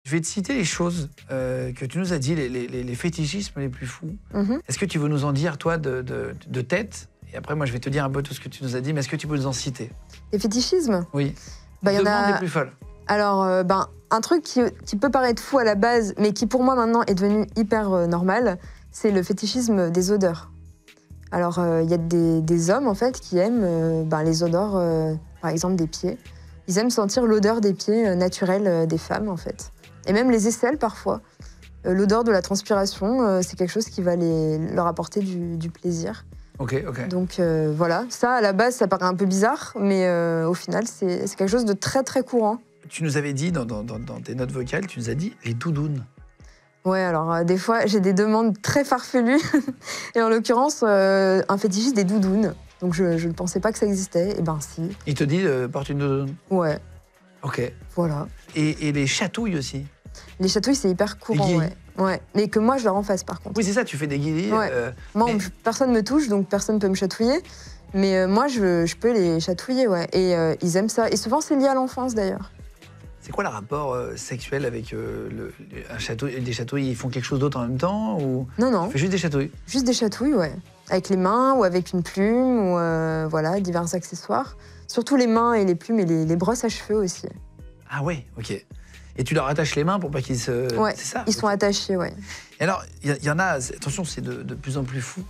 Je vais te citer les choses que tu nous as dit, les fétichismes les plus fous. Est-ce que tu veux nous en dire, toi, de tête? Et après, moi, je vais te dire un peu tout ce que tu nous as dit, mais est-ce que tu peux nous en citer? Les fétichismes? Oui. Bah, y en a... les plus folles. Alors, un truc qui peut paraître fou à la base, mais qui pour moi maintenant est devenu hyper normal, c'est le fétichisme des odeurs. Alors, il y a des hommes, en fait, qui aiment les odeurs, par exemple, des pieds. Ils aiment sentir l'odeur des pieds naturelle des femmes, en fait. Et même les aisselles, parfois. L'odeur de la transpiration, c'est quelque chose qui va leur apporter du plaisir. Ok. Donc voilà, ça, à la base, ça paraît un peu bizarre, mais au final, c'est quelque chose de très, très courant. Tu nous avais dit, dans tes notes vocales, tu nous as dit les doudounes. Ouais, alors des fois, j'ai des demandes très farfelues. Et en l'occurrence, un fétichiste des doudounes. Donc je ne pensais pas que ça existait. Et ben si. Il te dit porte une doudoune? Ouais. Ok. Voilà. Et les chatouilles aussi? Les chatouilles, c'est hyper courant, ouais. Mais que moi, je leur en fasse, par contre. Oui, c'est ça, tu fais des guillis. Ouais. Moi, personne me touche, donc personne ne peut me chatouiller. Mais moi, je peux les chatouiller, ouais. Et ils aiment ça. Et souvent, c'est lié à l'enfance, d'ailleurs. C'est quoi le rapport sexuel avec des chatouilles? Ils font quelque chose d'autre en même temps ou... Non. Tu fais juste des chatouilles? Juste des chatouilles, ouais. Avec les mains ou avec une plume ou voilà, divers accessoires. Surtout les mains et les plumes et les brosses à cheveux aussi. Ah ouais, ok. Et tu leur attaches les mains pour pas qu'ils se... Ouais, c'est ça? Ils sont attachés, ouais. Et alors, il y en a, attention, c'est de plus en plus fou,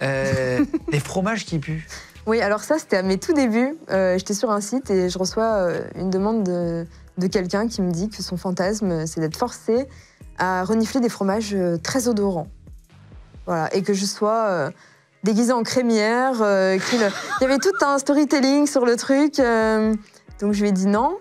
les fromages qui puent. Oui, alors ça, c'était à mes tout débuts. J'étais sur un site et je reçois une demande de quelqu'un qui me dit que son fantasme, c'est d'être forcé à renifler des fromages très odorants. Voilà, et que je sois déguisée en crémière. Il y avait tout un storytelling sur le truc. Donc je lui ai dit non.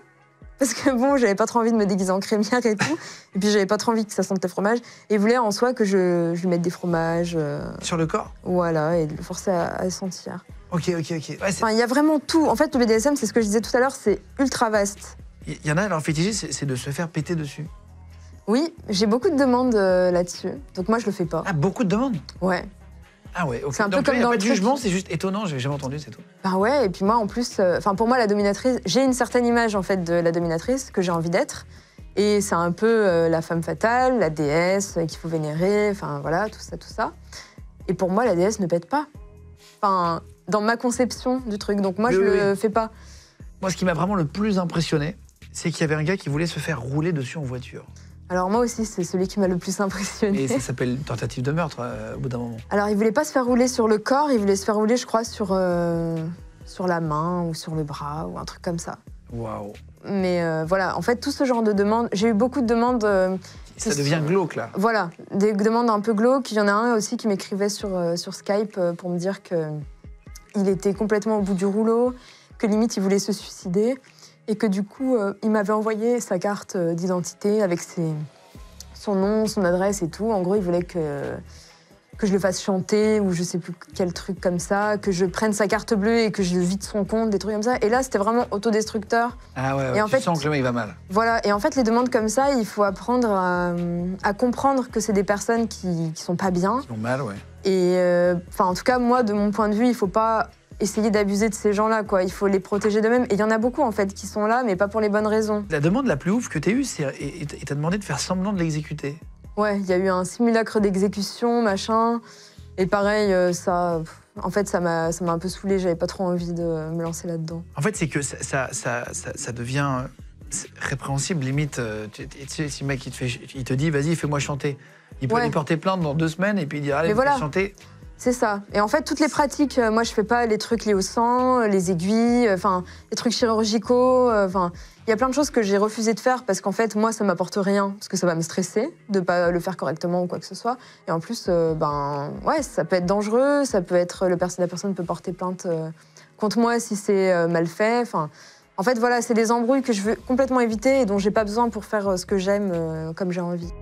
Parce que bon, j'avais pas trop envie de me déguiser en crémière et tout. Et puis j'avais pas trop envie que ça sente le fromage. Et il voulait en soi que je lui mette des fromages. Sur le corps? Voilà, et de le forcer à sentir. Ok. Ouais, enfin, il y a vraiment tout. En fait, le BDSM, c'est ce que je disais tout à l'heure, c'est ultra vaste. Il y en a, leur fétichisme, c'est de se faire péter dessus. Oui, j'ai beaucoup de demandes là-dessus. Donc moi, je le fais pas. Ah, beaucoup de demandes? Ouais. Ah ouais, ok. C'est un peu comme dans le jugement, truc... c'est juste étonnant, j'ai jamais entendu, c'est tout. Bah ouais, et puis moi, en plus, pour moi, la dominatrice, j'ai une certaine image, en fait, de la dominatrice que j'ai envie d'être. Et c'est un peu la femme fatale, la déesse qu'il faut vénérer, enfin voilà, tout ça. Et pour moi, la déesse ne pète pas. Enfin, dans ma conception du truc. Donc moi, je le fais pas. Moi, ce qui m'a vraiment le plus impressionné, c'est qu'il y avait un gars qui voulait se faire rouler dessus en voiture. Alors moi aussi, c'est celui qui m'a le plus impressionné. Et ça s'appelle tentative de meurtre au bout d'un moment. Alors il voulait pas se faire rouler sur le corps, il voulait se faire rouler, je crois, sur la main ou sur le bras ou un truc comme ça. Waouh. Mais voilà, en fait, tout ce genre de demandes, j'ai eu beaucoup de demandes... ça devient glauque, là. Voilà, des demandes un peu glauques. Il y en a un aussi qui m'écrivait sur Skype pour me dire qu'il était complètement au bout du rouleau, que limite il voulait se suicider. Et que du coup, il m'avait envoyé sa carte d'identité avec son nom, son adresse et tout. En gros, il voulait que je le fasse chanter ou je sais plus quel truc comme ça, que je prenne sa carte bleue et que je vide son compte, des trucs comme ça. Et là, c'était vraiment autodestructeur. Ah ouais, et en fait, sens que le mec va mal. Voilà, et en fait, les demandes comme ça, il faut apprendre à comprendre que c'est des personnes qui sont pas bien. Qui vont mal, ouais. Et en tout cas, moi, de mon point de vue, il faut pas... essayer d'abuser de ces gens-là, quoi. Il faut les protéger d'eux-mêmes. Et il y en a beaucoup, en fait, qui sont là, mais pas pour les bonnes raisons. La demande la plus ouf que t'as eue, c'est... Et t'as demandé de faire semblant de l'exécuter. Ouais, il y a eu un simulacre d'exécution, machin. Et pareil, ça... En fait, ça m'a un peu saoulée. J'avais pas trop envie de me lancer là-dedans. En fait, c'est que ça devient répréhensible, limite. Tu sais, si le mec, il te dit, vas-y, fais-moi chanter. Il peut aller porter plainte dans 2 semaines et puis il dit, allez, fais chanter. C'est ça. Et en fait, toutes les pratiques, moi, je fais pas les trucs liés au sang, les aiguilles, les trucs chirurgicaux. Il y a plein de choses que j'ai refusé de faire parce qu'en fait, moi, ça m'apporte rien, parce que ça va me stresser de pas le faire correctement ou quoi que ce soit. Et en plus, ouais, ça peut être dangereux, ça peut être la personne peut porter plainte contre moi si c'est mal fait. En fait, voilà, c'est des embrouilles que je veux complètement éviter et dont j'ai pas besoin pour faire ce que j'aime comme j'ai envie.